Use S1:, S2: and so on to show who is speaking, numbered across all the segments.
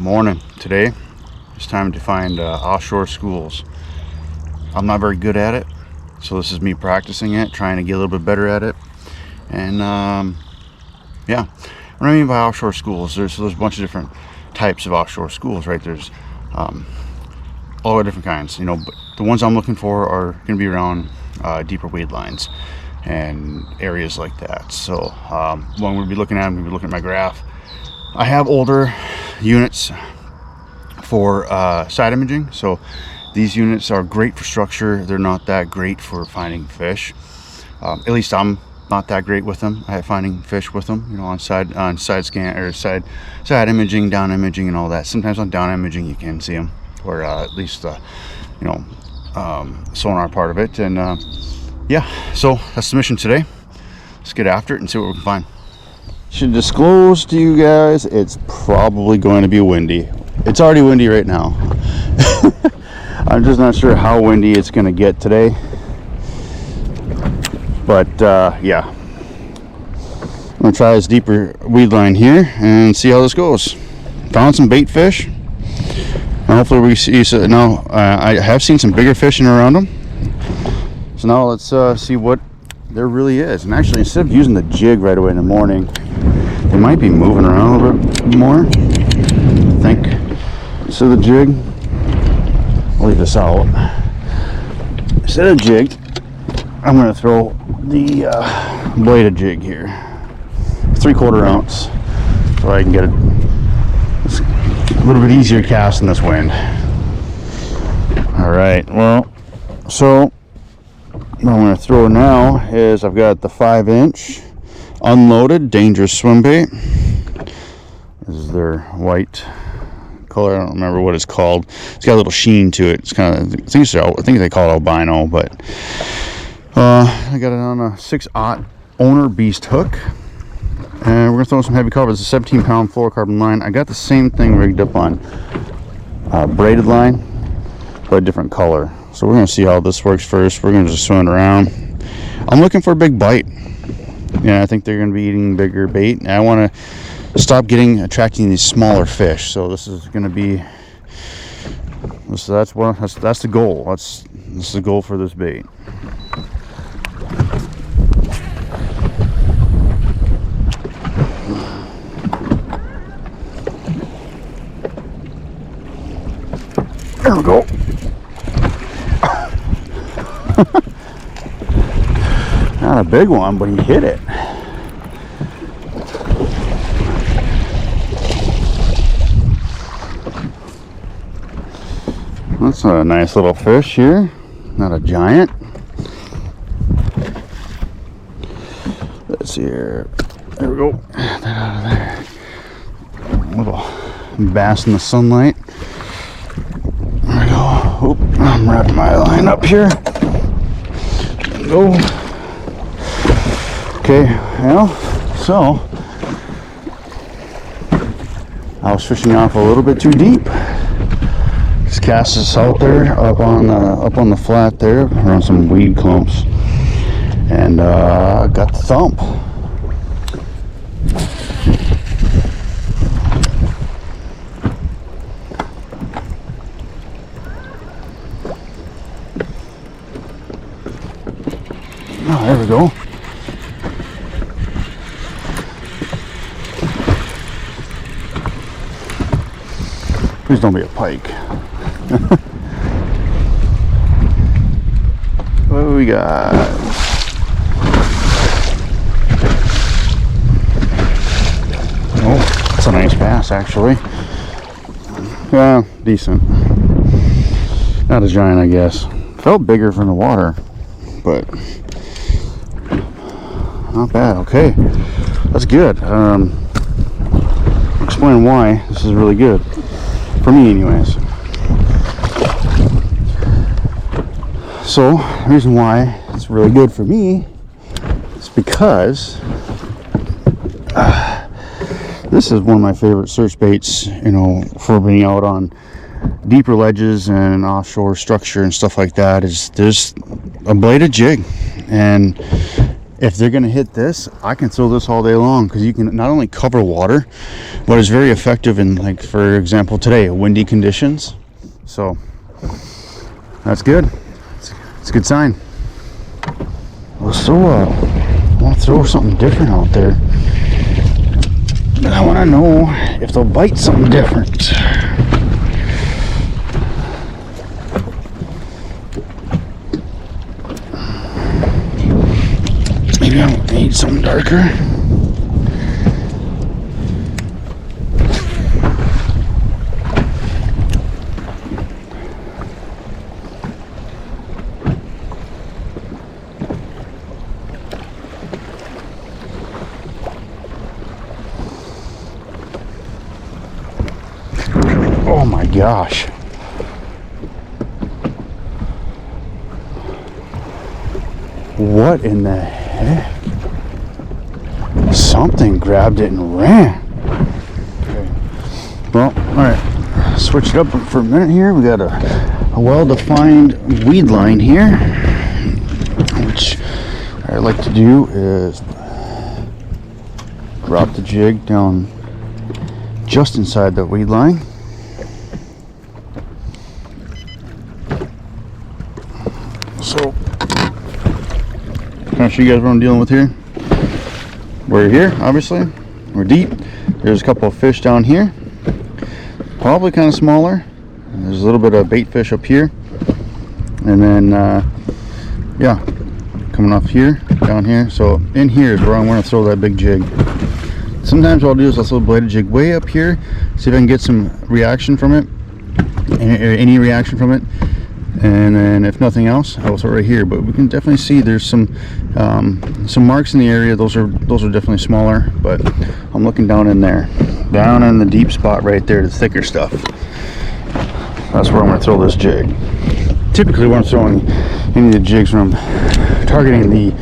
S1: Morning. Today it's time to find offshore schools. I'm not very good at it, so this is me practicing it, trying to get a little bit better at it. And yeah, what I mean by offshore schools, there's a bunch of different types of offshore schools, right? There's all the different kinds, you know, but the ones I'm looking for are going to be around deeper wade lines and areas like that. So when we'll be looking at, my graph. I have older units for side imaging, so these units are great for structure. They're not that great for finding fish. At least I'm not that great with them. I have finding fish with them, you know, on side scan or side imaging, down imaging, and all that. Sometimes on down imaging you can see them, or at least you know, sonar part of it. And yeah, so that's the mission today. Let's get after it and see what we can find. Should disclose to you guys, it's probably going to be windy. It's already windy right now. I'm just not sure how windy it's going to get today. But yeah, I'm going to try this deeper weed line here and see how this goes. Found some bait fish. And hopefully we see. So now I have seen some bigger fish in around them. So now let's see what there really is. And actually, instead of using the jig right away in the morning, they might be moving around a little bit more, I think. So the jig, I'll leave this out. Instead of jigged, I'm going to throw the bladed jig here, 3/4 ounce, so I can get a little bit easier cast in this wind. All right, well, so what I'm going to throw now is I've got the 5-inch unloaded dangerous swim bait. This is their white color. I don't remember what it's called. It's got a little sheen to it. It's kind of, I think they call it albino, but I got it on a 6/0 owner beast hook, and we're gonna throw some heavy cover. It's a 17-pound fluorocarbon line. I got the same thing rigged up on braided line, but a different color. So we're gonna see how this works first. We're gonna just swim it around. I'm looking for a big bite. Yeah, I think they're going to be eating bigger bait. And I want to stop attracting these smaller fish. So this is going to be, so that's the goal. That's the goal for this bait. There we go. Not a big one, but he hit it. That's a nice little fish here. Not a giant. Let's see here. There we go. Get that out of there. A little bass in the sunlight. There we go. Oop, I'm wrapping my line up here. There we go. Okay, well, so I was fishing off a little bit too deep. Just cast this out there up on the flat there around some weed clumps, and got the thump. Oh, there we go. Please don't be a pike. What do we got? Oh, that's a nice bass, actually. Yeah, decent. Not a giant, I guess. Felt bigger from the water, but not bad. Okay, that's good. I'll explain why this is really good. For me, anyways. So, the reason why it's really good for me is because this is one of my favorite search baits, you know, for being out on deeper ledges and offshore structure and stuff like that. Is there's a bladed jig, and if they're gonna hit this, I can throw this all day long, because you can not only cover water, but it's very effective in, like, for example, today, windy conditions. So that's good. It's a good sign. So I want to throw something different out there, but I want to know if they'll bite something different. Maybe I need something darker. Oh my gosh. What in the heck? Something grabbed it and ran. Okay. Well, alright. Switch it up for a minute here. We got a well-defined weed line here, which I like to do is drop the jig down just inside the weed line. So, can I show you guys what I'm dealing with here? We're here, obviously. We're deep. There's a couple of fish down here. Probably kind of smaller. There's a little bit of bait fish up here. And then, yeah, coming off here, down here. So, in here is where I'm going to throw that big jig. Sometimes what I'll do is I'll throw the bladed jig way up here, see if I can get some reaction from it, any reaction from it. And then if nothing else, I will throw it right here. But we can definitely see there's some marks in the area. Those are definitely smaller, but I'm looking down in there, down in the deep spot right there, the thicker stuff. That's where I'm going to throw this jig. Typically when I'm throwing any of the jigs, when I'm targeting the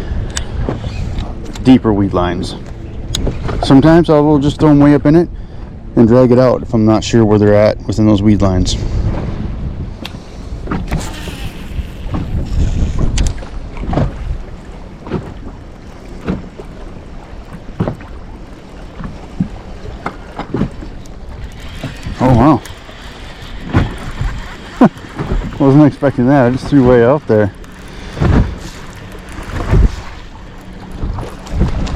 S1: deeper weed lines. Sometimes I will just throw them way up in it and drag it out if I'm not sure where they're at within those weed lines. Oh wow. Wasn't expecting that. I just threw way out there.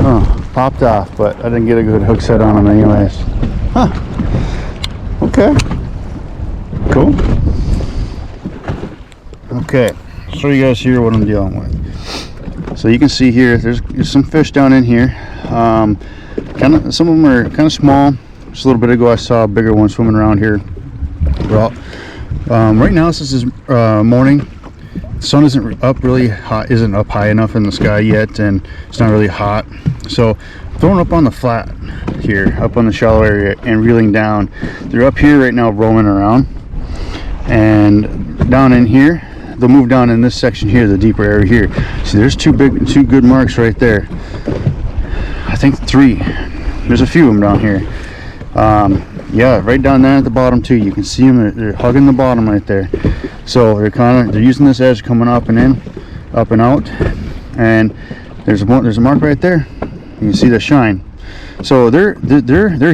S1: Oh, popped off, but I didn't get a good hook set on him anyways. Huh. Okay. Cool. Okay. Show you guys here what I'm dealing with. So you can see here, there's some fish down in here. Some of them are kind of small. Just a little bit ago I saw a bigger one swimming around here. Well, right now since it's morning, the sun isn't up really hot, isn't up high enough in the sky yet, and it's not really hot. So throwing up on the flat here, up on the shallow area, and reeling down. They're up here right now roaming around, and down in here, they'll move down in this section here, the deeper area here. See, there's two good marks right there. I think 3. There's a few of them down here. Yeah, right down there at the bottom too. You can see them. They're hugging the bottom right there. So they're using this edge coming up and in, up and out. And there's a mark right there. You can see the shine. So they're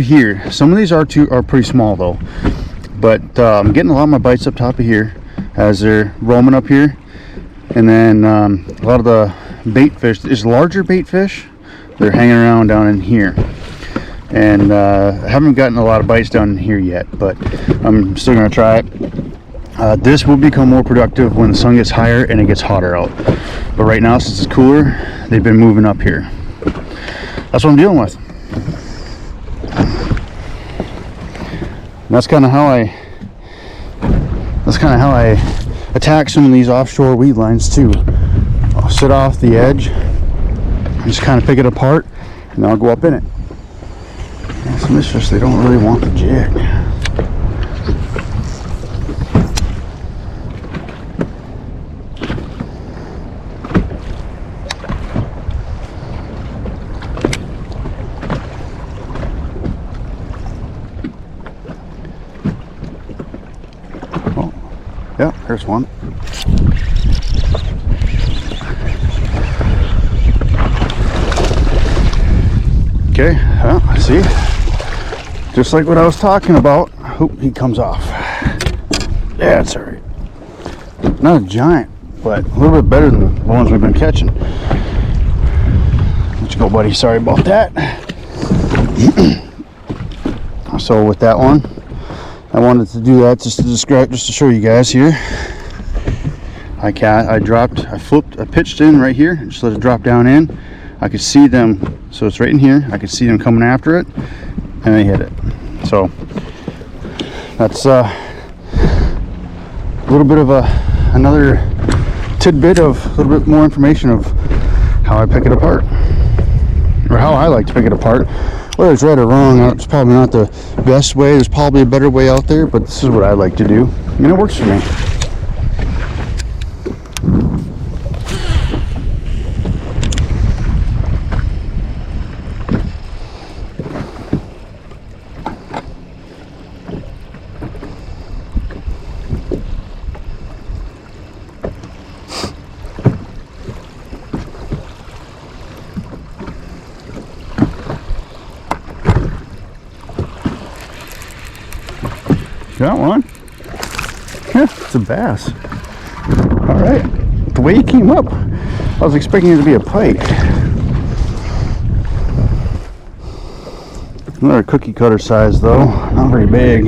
S1: here. Some of these are pretty small though. But I'm getting a lot of my bites up top of here as they're roaming up here. And then a lot of the bait fish, there's larger bait fish. They're hanging around down in here. And I haven't gotten a lot of bites down here yet, but I'm still going to try it. This will become more productive when the sun gets higher and it gets hotter out. But right now, since it's cooler, they've been moving up here. That's what I'm dealing with. And that's kind of how I attack some of these offshore weed lines too. I'll sit off the edge and just kind of pick it apart, and then I'll go up in it. Some of these fish, they don't really want the jig. Oh, yeah, there's one. Okay, well, see, just like what I was talking about. Oop, he comes off. Yeah, it's all right. Not a giant, but a little bit better than the ones we've been catching. Let you go, buddy. Sorry about that. So with that one, I wanted to do that just to show you guys here. I pitched in right here, just let it drop down in. I could see them, so it's right in here. I could see them coming after it, and they hit it. So that's a little bit of another tidbit of a little bit more information of how I pick it apart, or how I like to pick it apart. Whether it's right or wrong, it's probably not the best way. There's probably a better way out there, but this is what I like to do, and it works for me. Got one. Yeah, it's a bass. All right. The way he came up, I was expecting it to be a pike. Another cookie cutter size though, not very big.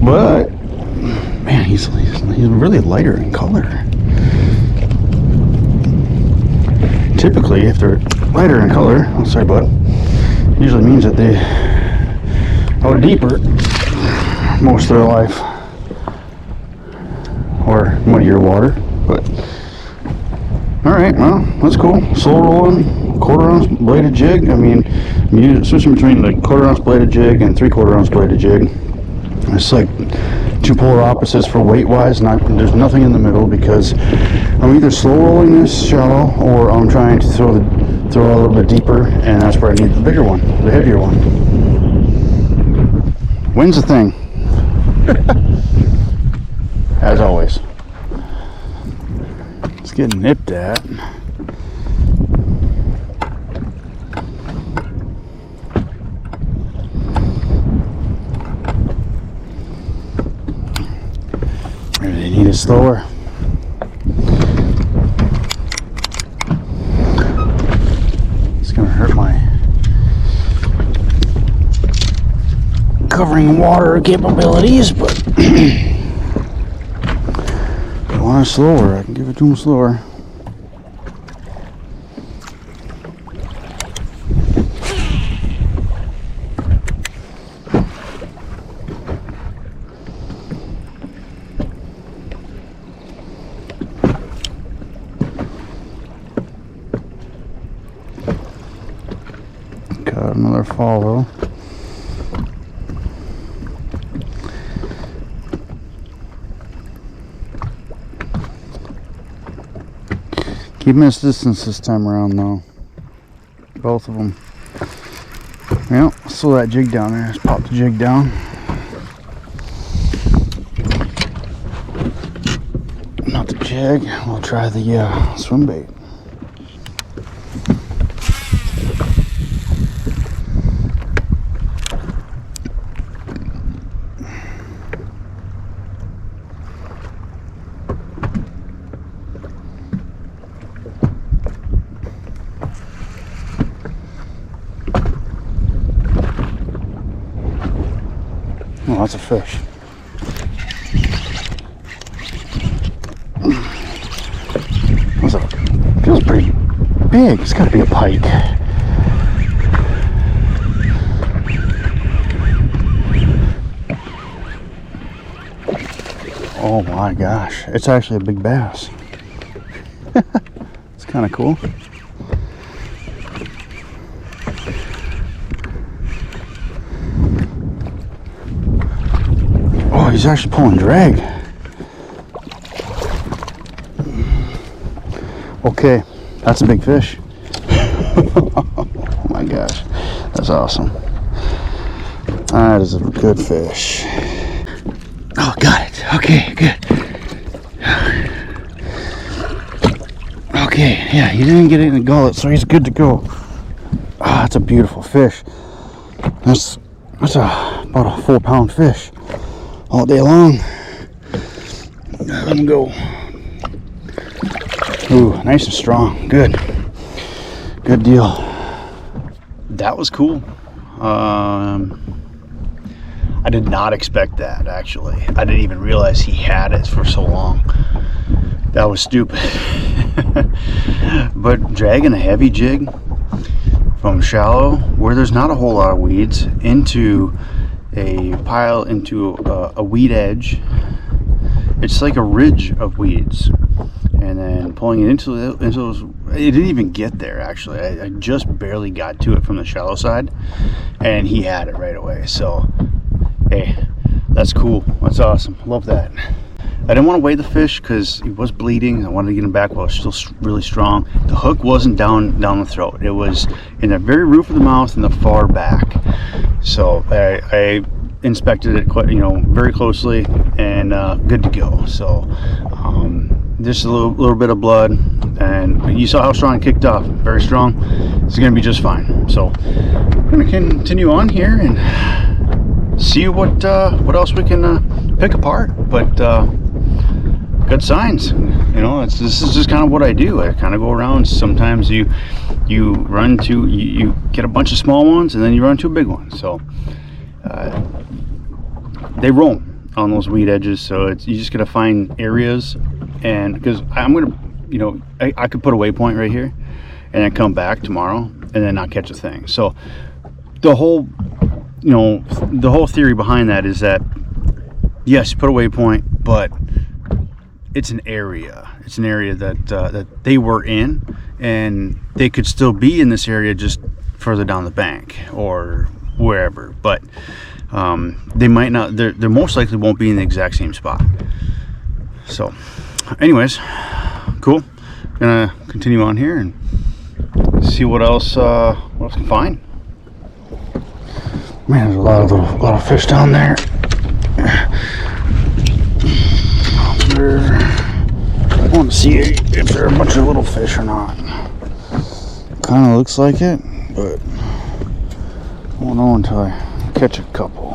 S1: But man, he's really lighter in color. Typically, if they're lighter in color, oh sorry bud, usually means that they go deeper most of their life, or muddier water. But all right, well, that's cool. Slow rolling, 1/4 ounce bladed jig. I mean, switching between the 1/4 ounce bladed jig and 3/4 ounce bladed jig. It's like two polar opposites for weight wise. There's nothing in the middle, because I'm either slow rolling this shallow, or I'm trying to throw a little bit deeper, and that's where I need the bigger one, the heavier one. Wind's a thing. As always. It's getting nipped at. Maybe they need it slower. It's gonna hurt my covering water capabilities, but if I want it slower, I can give it to them slower. Got another follow. Keep them at distance this time around though. Both of them. Well, throw that jig down there. Let's pop the jig down. Not the jig. We'll try the swim bait. Oh, that's a fish. Feels pretty big. It's got to be a pike. Oh my gosh. It's actually a big bass. It's kind of cool. Oh, he's actually pulling drag. Okay, that's a big fish. Oh my gosh, that's awesome. That is a good fish. Oh, got it. Okay, good. Okay, yeah, he didn't get it in the gullet, so he's good to go. Ah, that's a beautiful fish. That's about a 4-pound fish all day long. Let him go. Ooh, nice and strong. Good deal. That was cool. I did not expect that, actually. I didn't even realize he had it for so long. That was stupid. But dragging a heavy jig from shallow, where there's not a whole lot of weeds, into a pile, into a weed edge. It's like a ridge of weeds, and then pulling it into those. It didn't even get there, actually. I just barely got to it from the shallow side, and he had it right away. So hey, that's cool. That's awesome. Love that. I didn't want to weigh the fish because he was bleeding. I wanted to get him back while it was still really strong. The hook wasn't down the throat. It was in the very roof of the mouth in the far back. So I inspected it quite, very closely, and good to go. So just a little bit of blood, and you saw how strong it kicked off. Very strong. It's going to be just fine. So I'm going to continue on here and see what else we can pick apart. But good signs. This is just kind of what I do. I kind of go around. Sometimes you get a bunch of small ones, and then you run to a big one. So they roam on those weed edges. So you just gotta find areas, and because I'm gonna, I could put a waypoint right here, and then come back tomorrow, and then not catch a thing. So the whole theory behind that is that, yes, you put a waypoint, but it's an area. It's an area that they were in, and they could still be in this area just further down the bank or wherever. But they might not. They most likely won't be in the exact same spot. So, anyways, cool. Gonna continue on here and see what else can find. Man, there's a lot of fish down there. I want to see if there are a bunch of little fish or not. Kind of looks like it, but I won't know until I catch a couple.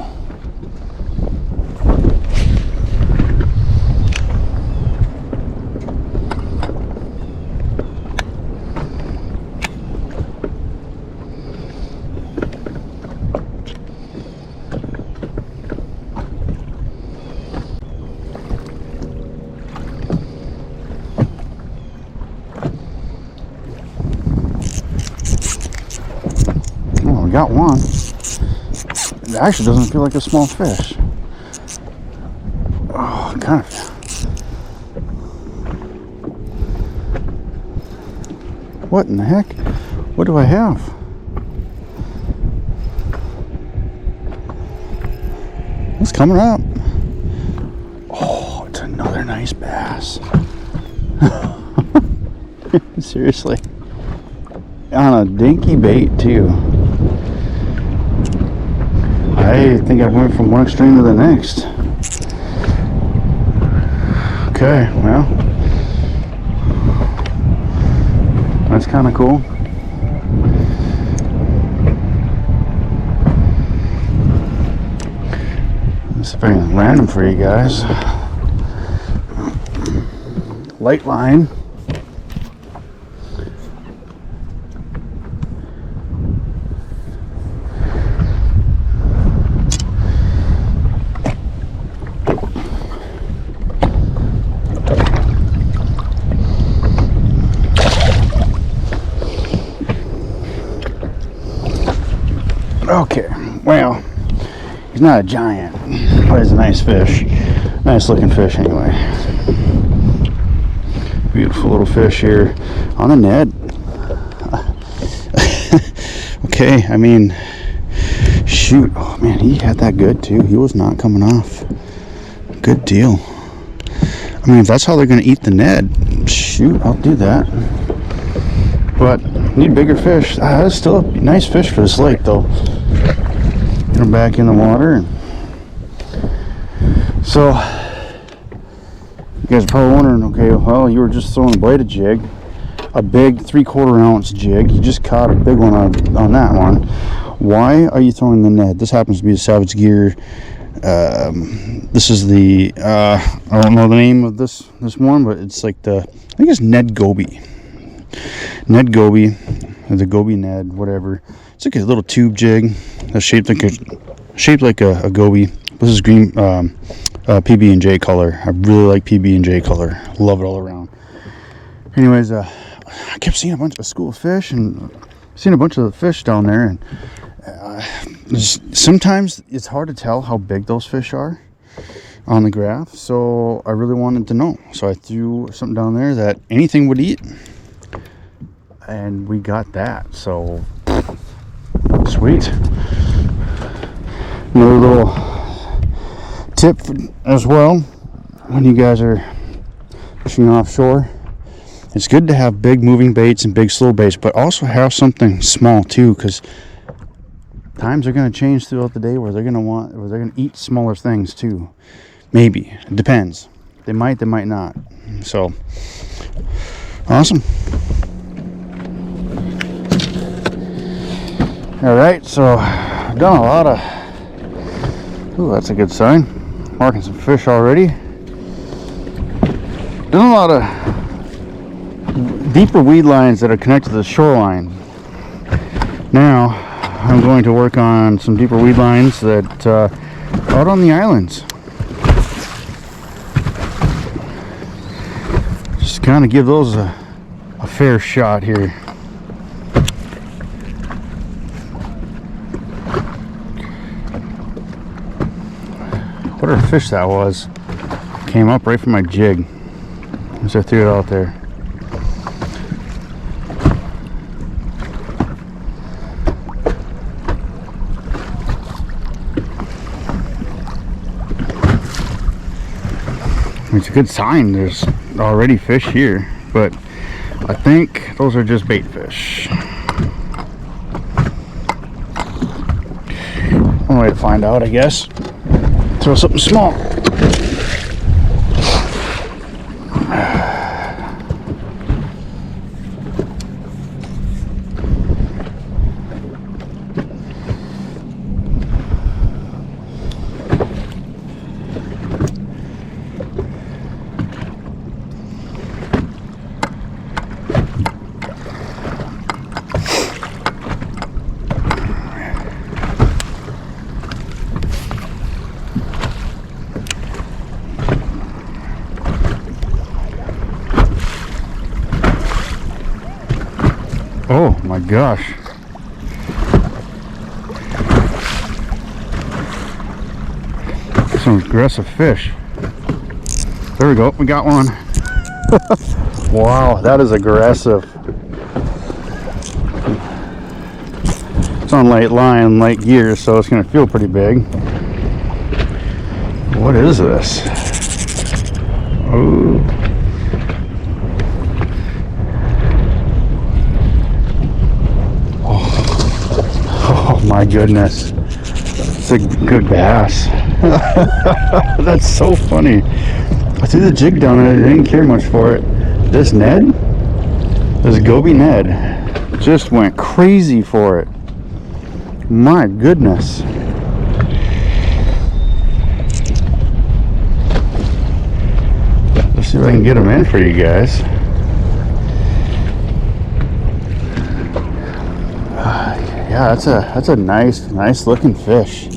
S1: Got one. It actually doesn't feel like a small fish. Oh, kind of. What in the heck? What do I have? It's coming up. Oh, it's another nice bass. Seriously. On a dinky bait too. I think I went from one extreme to the next. Okay, well, that's kind of cool. This is very random for you guys. Light line. Okay, well, he's not a giant, but he's a nice fish. Nice looking fish anyway. Beautiful little fish here on the net. Okay, I mean, shoot. Oh man, he had that good too. He was not coming off. Good deal. I mean, if that's how they're going to eat the Ned, shoot, I'll do that. But need bigger fish. That's still a nice fish for this lake, though. Get them back in the water. So, you guys are probably wondering, okay, well, you were just throwing a bladed jig. a big 3/4 ounce jig. You just caught a big one on that one. Why are you throwing the Ned? This happens to be a Savage Gear. This is the I don't know the name of this one, but it's like the, I think it's Ned Goby, or the Goby Ned, whatever. It's like a little tube jig that's shaped like a Goby. This is green PB&J color. I really like PB&J color. Love it all around. Anyways, I kept seeing a school of fish, and seen a bunch of fish down there, and sometimes it's hard to tell how big those fish are on the graph, so I really wanted to know. So I threw something down there that anything would eat, and we got that. So sweet. Another little tip as well, when you guys are fishing offshore, it's good to have big moving baits and big slow baits, but also have something small too, because times are going to change throughout the day where they're going to eat smaller things too. Maybe. It depends. They might not. So, awesome. Alright, so I've done a lot of... Ooh, that's a good sign. Marking some fish already. Done a lot of deeper weed lines that are connected to the shoreline. Now, I'm going to work on some deeper weed lines that out on the islands. Just kind of give those a fair shot here. Whatever fish that was came up right from my jig as I threw it out there. It's a good sign there's already fish here, but I think those are just bait fish. One way to find out, I guess. Throw something small. Oh my gosh. Some aggressive fish. There we go, we got one. Wow, that is aggressive. It's on light line, light gear, so it's going to feel pretty big. What is this? Oh. Oh my goodness. It's a good bass. That's so funny. I threw the jig down and I didn't care much for it. This Ned, this Goby Ned, just went crazy for it. My goodness. Let's see if I can get him in for you guys. Yeah, that's a nice looking fish.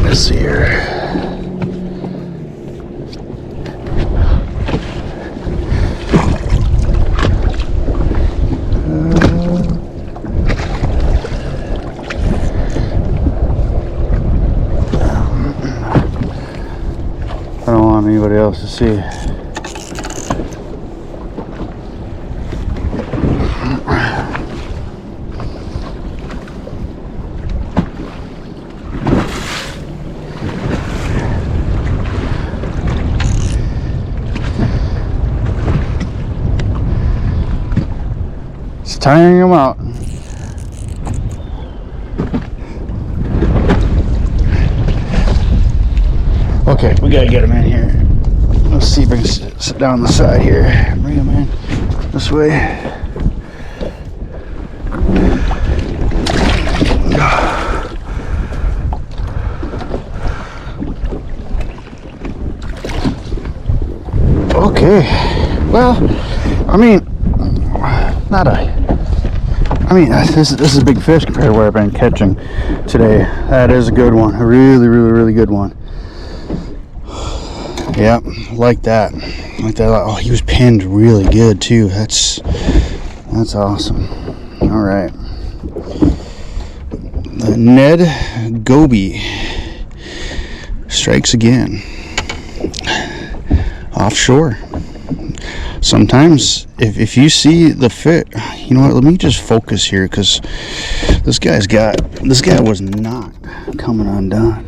S1: Let's see here. I don't want anybody else to see. tiring them out. Okay, we gotta get them in here. Let's see if I can sit down on the side here. Bring them in this way. Okay, well, I mean, this is a big fish compared to what I've been catching today. That is a good one, a really good one. Yeah, like that. Oh, he was pinned really good too. That's awesome. All right, the Ned Goby strikes again. Offshore. Sometimes if you see the fit, you know what, let me just focus here, because this guy was not coming undone.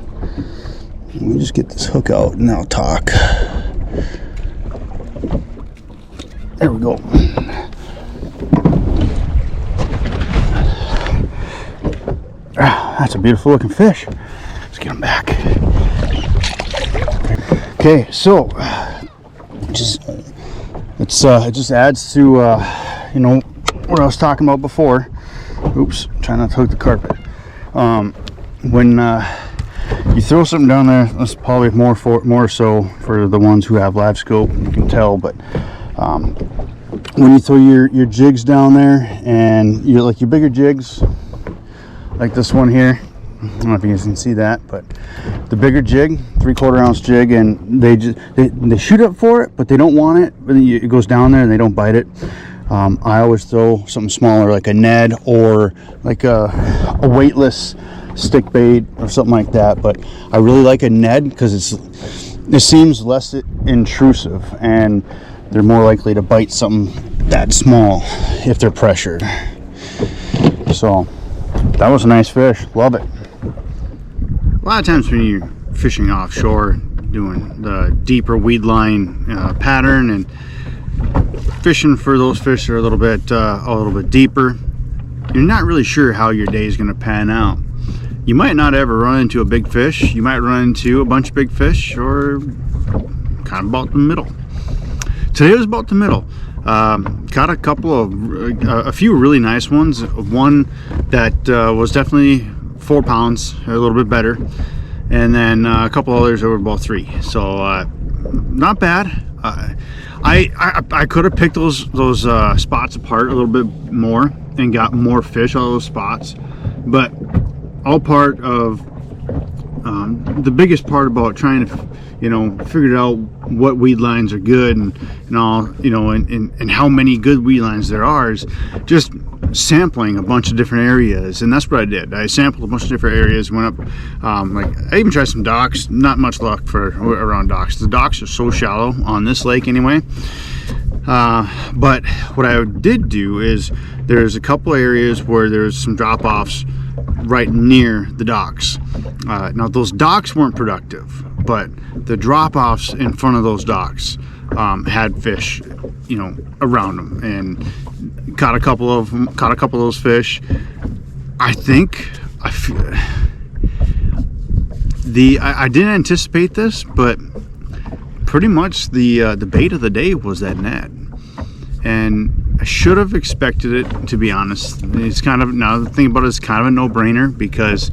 S1: Let me just get this hook out and I'll talk. There we go. That's a beautiful looking fish. Let's get him back. Okay, so it just adds to you know, what I was talking about before. Oops, trying not to hook the carpet. When you throw something down there, that's probably more so for the ones who have Livescope, you can tell, but when you throw your jigs down there, and you like your bigger jigs, like this one here, I don't know if you guys can see that, but the bigger jig, 3/4 ounce jig, and they shoot up for it, but they don't want it. It goes down there and they don't bite it. I always throw something smaller, like a Ned or like a weightless stick bait or something like that. But I really like a Ned because it seems less intrusive, and they're more likely to bite something that small if they're pressured. So that was a nice fish. Love it. A lot of times when you're fishing offshore, doing the deeper weed line pattern and fishing for those fish that are a little bit deeper, you're not really sure how your day is going to pan out. You might not ever run into a big fish. You might run into a bunch of big fish, or kind of about the middle. Today was about the middle. Caught a few really nice ones. One that was definitely 4 pounds, a little bit better, and then a couple others that were about 3. So not bad. I could have picked those spots apart a little bit more and got more fish out of those spots, but all part of the biggest part about trying to, you know, figure out what weed lines are good and all, you know, and how many good weed lines there are, is just sampling a bunch of different areas. And that's what I did. I sampled a bunch of different areas, went up, like I even tried some docks. Not much luck around docks. The docks are so shallow on this lake anyway. But what I did do is there's a couple areas where there's some drop-offs right near the docks. Now those docks weren't productive, but the drop-offs in front of those docks had fish, you know, around them, and caught a couple of those fish. I didn't anticipate this, but pretty much the bait of the day was that Ned, and I should have expected it, to be honest. It's kind of, now the thing about it is kind of a no-brainer, because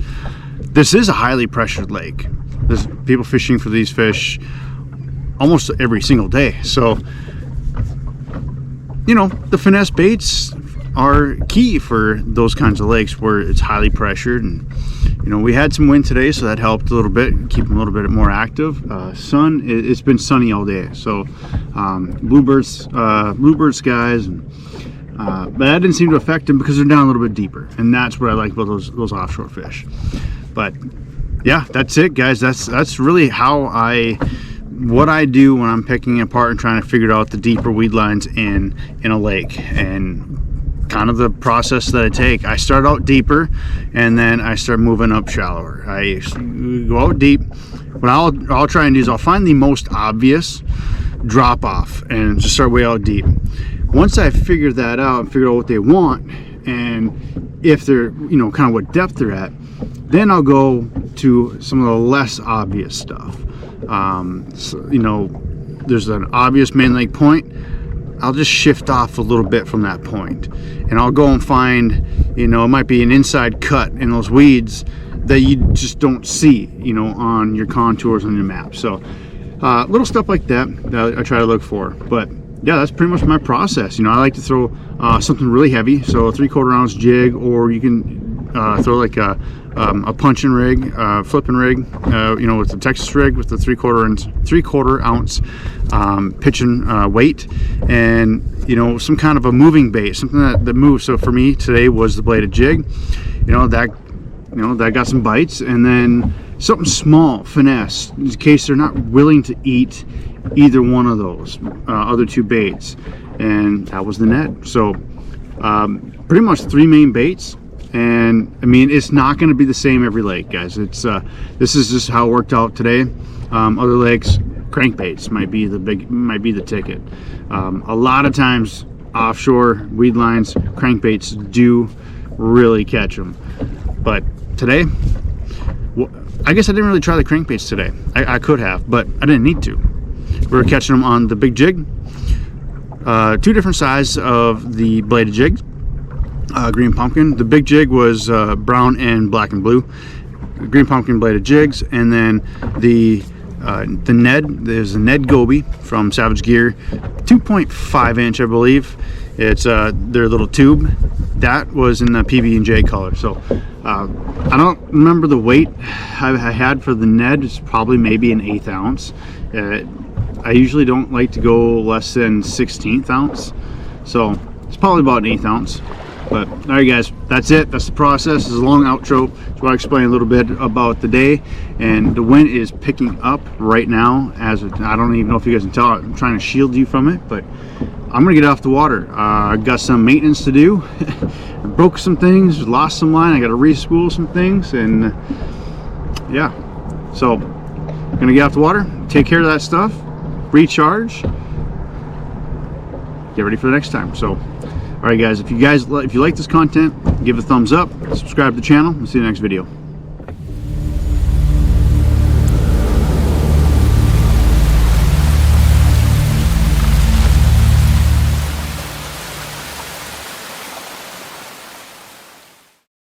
S1: this is a highly pressured lake. There's people fishing for these fish almost every single day. So, you know, the finesse baits are key for those kinds of lakes where it's highly pressured. And, you know, we had some wind today, so that helped a little bit, keep them a little bit more active. Sun, it's been sunny all day, so bluebird skies, and but that didn't seem to affect them because they're down a little bit deeper, and that's what I like about those offshore fish. But yeah, that's it, guys. That's really what I do when I'm picking apart and trying to figure out the deeper weed lines in a lake, and kind of the process that I take. I start out deeper, and then I start moving up shallower. I go out deep. What I'll try and do is I'll find the most obvious drop off and just start way out deep. once I figure that out and figure out what they want, and if they're, you know, kind of what depth they're at, then I'll go to some of the less obvious stuff. So, you know, there's an obvious main leg point. I'll just shift off a little bit from that point, and I'll go and find, you know, it might be an inside cut in those weeds that you just don't see, you know, on your contours on your map. So little stuff like that I try to look for. But yeah, that's pretty much my process. You know, I like to throw something really heavy, so a 3/4 ounce jig, or you can throw like a punching rig, flipping rig, you know, with the Texas rig with the 3/4 ounce pitching weight, and you know, some kind of a moving bait, something that moves. So for me today was the bladed jig. You know, that got some bites, and then something small, finesse, in case they're not willing to eat either one of those other two baits, and that was the Ned. So pretty much 3 main baits. And I mean, it's not going to be the same every lake, guys. It's this is just how it worked out today. Other lakes, crankbaits might be the ticket. A lot of times offshore weed lines, crankbaits do really catch them. But today, well, I guess I didn't really try the crankbaits today. I could have, but I didn't need to. We were catching them on the big jig. 2 different sizes of the bladed jigs. Green pumpkin. The big jig was brown and black and blue. Green pumpkin bladed jigs, and then the Ned. There's a Ned Goby from Savage Gear, 2.5 inch, I believe. It's their little tube. That was in the PB&J color. So I don't remember the weight I had for the Ned. It's probably maybe an 1/8 ounce. I usually don't like to go less than 1/16 ounce. So it's probably about an 1/8 ounce. But all right, guys, that's it. That's the process. This is a long outro. Just want to explain a little bit about the day. And the wind is picking up right now. I don't even know if you guys can tell. I'm trying to shield you from it, but I'm gonna get off the water. I got some maintenance to do. I broke some things, lost some line. I got to respool some things, and yeah. So I'm gonna get off the water, take care of that stuff, recharge, get ready for the next time. So. All right, guys, if you like this content, give it a thumbs up, subscribe to the channel, and see you in the next video.